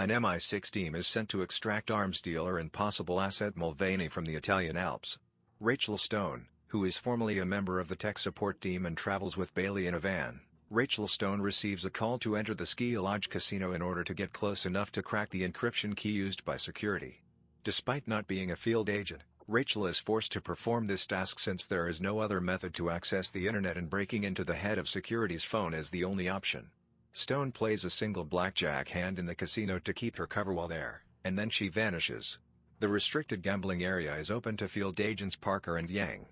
An MI6 team is sent to extract arms dealer and possible asset Mulvaney from the Italian Alps. Rachel Stone, who is formerly a member of the tech support team and travels with Bailey in a van. Rachel Stone receives a call to enter the Ski Lodge casino in order to get close enough to crack the encryption key used by security. Despite not being a field agent, Rachel is forced to perform this task since there is no other method to access the internet and breaking into the head of security's phone is the only option. Stone plays a single blackjack hand in the casino to keep her cover while there, and then she vanishes. The restricted gambling area is open to field agents Parker and Yang.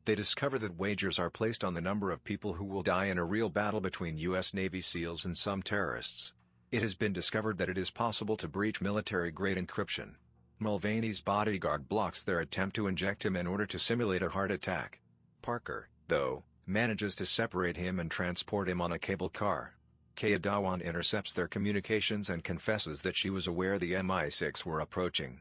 They discover that wagers are placed on the number of people who will die in a real battle between U.S. Navy SEALs and some terrorists. It has been discovered that it is possible to breach military-grade encryption. Mulvaney's bodyguard blocks their attempt to inject him in order to simulate a heart attack. Parker, though, manages to separate him and transport him on a cable car. Kaya Dawan intercepts their communications and confesses that she was aware the MI6 were approaching.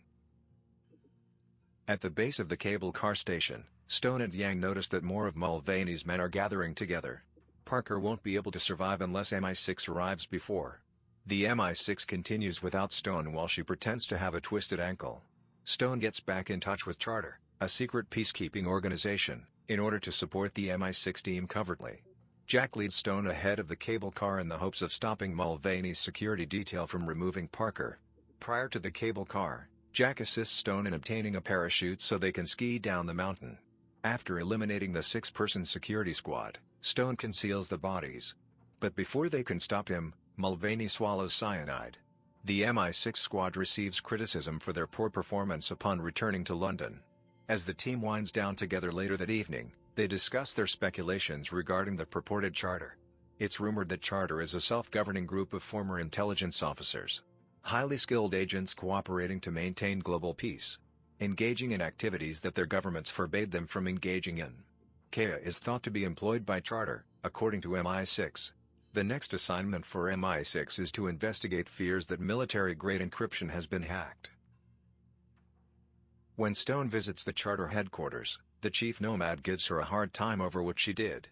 At the base of the cable car station, Stone and Yang notice that more of Mulvaney's men are gathering together. Parker won't be able to survive unless MI6 arrives before. The MI6 continues without Stone while she pretends to have a twisted ankle. Stone gets back in touch with Charter, a secret peacekeeping organization, in order to support the MI6 team covertly. Jack leads Stone ahead of the cable car in the hopes of stopping Mulvaney's security detail from removing Parker. Prior to the cable car, Jack assists Stone in obtaining a parachute so they can ski down the mountain. After eliminating the 6-person security squad, Stone conceals the bodies. But before they can stop him, Mulvaney swallows cyanide. The MI6 squad receives criticism for their poor performance upon returning to London. As the team winds down together later that evening, they discuss their speculations regarding the purported Charter. It's rumored that Charter is a self-governing group of former intelligence officers, highly skilled agents cooperating to maintain global peace, engaging in activities that their governments forbade them from engaging in. Kaya is thought to be employed by Charter, according to MI6. The next assignment for MI6 is to investigate fears that military-grade encryption has been hacked. When Stone visits the Charter headquarters, the chief Nomad gives her a hard time over what she did.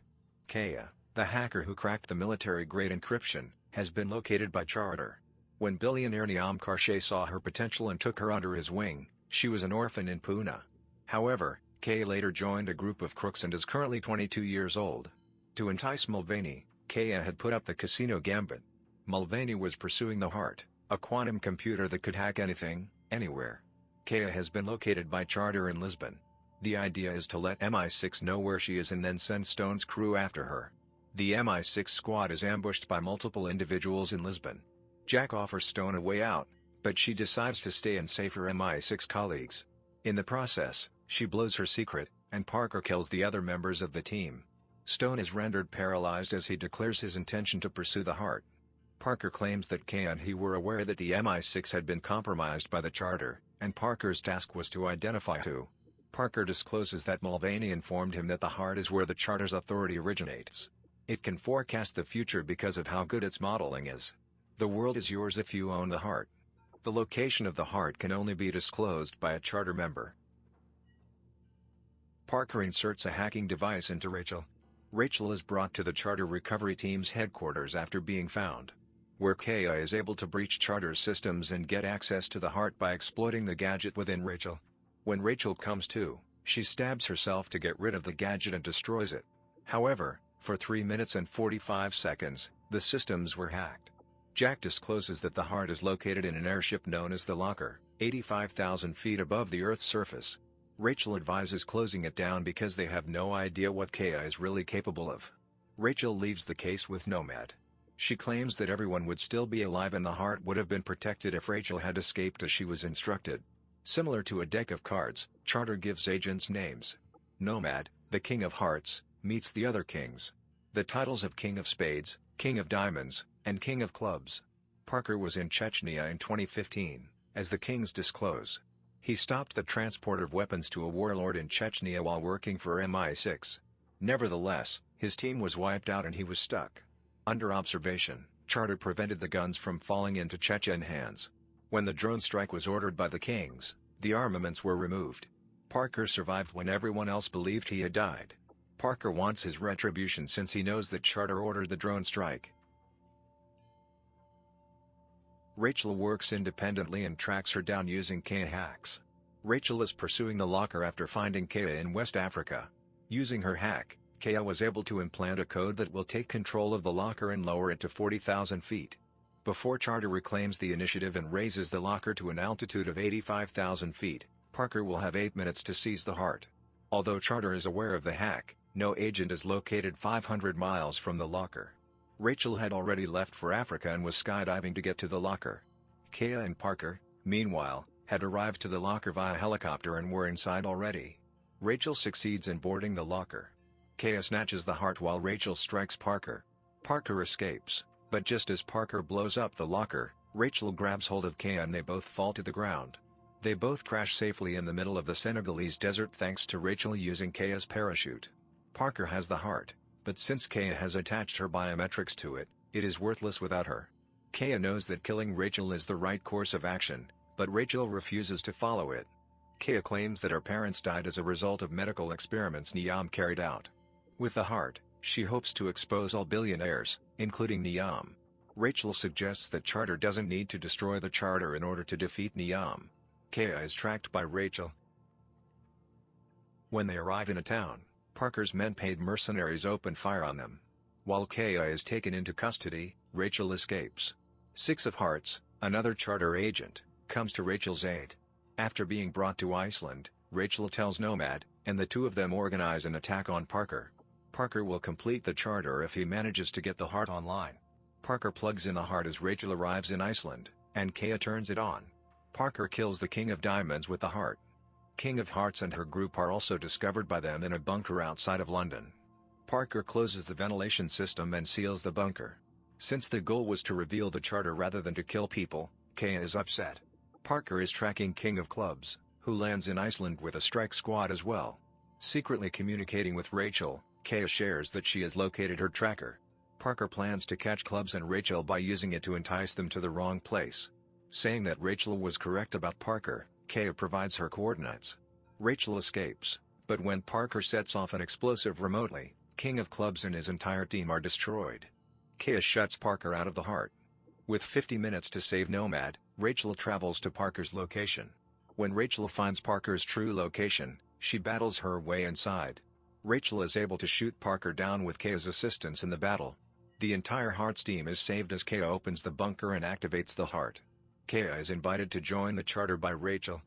Kaya, the hacker who cracked the military-grade encryption, has been located by Charter. When billionaire Niam Karshe saw her potential and took her under his wing, she was an orphan in Pune. However, Kaya later joined a group of crooks and is currently 22 years old. To entice Mulvaney, Kaya had put up the casino gambit. Mulvaney was pursuing the Heart, a quantum computer that could hack anything, anywhere. Kaya has been located by Charter in Lisbon. The idea is to let MI6 know where she is and then send Stone's crew after her. The MI6 squad is ambushed by multiple individuals in Lisbon. Jack offers Stone a way out, but she decides to stay and save her MI6 colleagues. In the process, she blows her secret, and Parker kills the other members of the team. Stone is rendered paralyzed as he declares his intention to pursue the Heart. Parker claims that Kaya and he were aware that the MI6 had been compromised by the Charter, and Parker's task was to identify who. Parker discloses that Mulvaney informed him that the Heart is where the Charter's authority originates. It can forecast the future because of how good its modeling is. The world is yours if you own the Heart. The location of the Heart can only be disclosed by a Charter member. Parker inserts a hacking device into Rachel. Rachel is brought to the Charter recovery team's headquarters after being found, where Kaya is able to breach Charter's systems and get access to the Heart by exploiting the gadget within Rachel. When Rachel comes to, she stabs herself to get rid of the gadget and destroys it. However, for 3 minutes and 45 seconds, the systems were hacked. Jack discloses that the Heart is located in an airship known as the Locker, 85,000 feet above the Earth's surface. Rachel advises closing it down because they have no idea what Kaya is really capable of. Rachel leaves the case with Nomad. She claims that everyone would still be alive and the Heart would have been protected if Rachel had escaped as she was instructed. Similar to a deck of cards, Charter gives agents names. Nomad, the King of Hearts, meets the other kings. The titles of King of Spades, King of Diamonds, and King of Clubs. Parker was in Chechnya in 2015, as the kings disclose. He stopped the transport of weapons to a warlord in Chechnya while working for MI6. Nevertheless, his team was wiped out and he was stuck. Under observation, Charter prevented the guns from falling into Chechen hands. When the drone strike was ordered by the kings, the armaments were removed. Parker survived when everyone else believed he had died. Parker wants his retribution since he knows that Charter ordered the drone strike. Rachel works independently and tracks her down using Kea hacks. Rachel is pursuing the locker after finding Kea in West Africa. Using her hack, Kea was able to implant a code that will take control of the locker and lower it to 40,000 feet. Before Charter reclaims the initiative and raises the locker to an altitude of 85,000 feet, Parker will have 8 minutes to seize the heart. Although Charter is aware of the hack, no agent is located 500 miles from the locker. Rachel had already left for Africa and was skydiving to get to the locker. Kea and Parker, meanwhile, had arrived to the locker via helicopter and were inside already. Rachel succeeds in boarding the locker. Kea snatches the heart while Rachel strikes Parker. Parker escapes, but just as Parker blows up the locker, Rachel grabs hold of Kea and they both fall to the ground. They both crash safely in the middle of the Senegalese desert thanks to Rachel using Kea's parachute. Parker has the heart, but since Kea has attached her biometrics to it, it is worthless without her. Kea knows that killing Rachel is the right course of action, but Rachel refuses to follow it. Kea claims that her parents died as a result of medical experiments Niam carried out. With the heart, she hopes to expose all billionaires, including Niam. Rachel suggests that Charter doesn't need to destroy the Charter in order to defeat Niam. Kea is tracked by Rachel. When they arrive in a town, Parker's men paid mercenaries open fire on them. While Kea is taken into custody, Rachel escapes. Six of Hearts, another Charter agent, comes to Rachel's aid. After being brought to Iceland, Rachel tells Nomad, and the two of them organize an attack on Parker. Parker will complete the Charter if he manages to get the heart online. Parker plugs in the heart as Rachel arrives in Iceland, and Kea turns it on. Parker kills the King of Diamonds with the heart. King of Hearts and her group are also discovered by them in a bunker outside of London. Parker closes the ventilation system and seals the bunker. Since the goal was to reveal the Charter rather than to kill people, Kea is upset. Parker is tracking King of Clubs, who lands in Iceland with a strike squad as well. Secretly communicating with Rachel, Kea shares that she has located her tracker. Parker plans to catch Clubs and Rachel by using it to entice them to the wrong place. Saying that Rachel was correct about Parker, Kea provides her coordinates. Rachel escapes, but when Parker sets off an explosive remotely, King of Clubs and his entire team are destroyed. Kea shuts Parker out of the heart. With 50 minutes to save Nomad, Rachel travels to Parker's location. When Rachel finds Parker's true location, she battles her way inside. Rachel is able to shoot Parker down with Kea's assistance in the battle. The entire Hearts team is saved as Kea opens the bunker and activates the heart. Kea is invited to join the Charter by Rachel,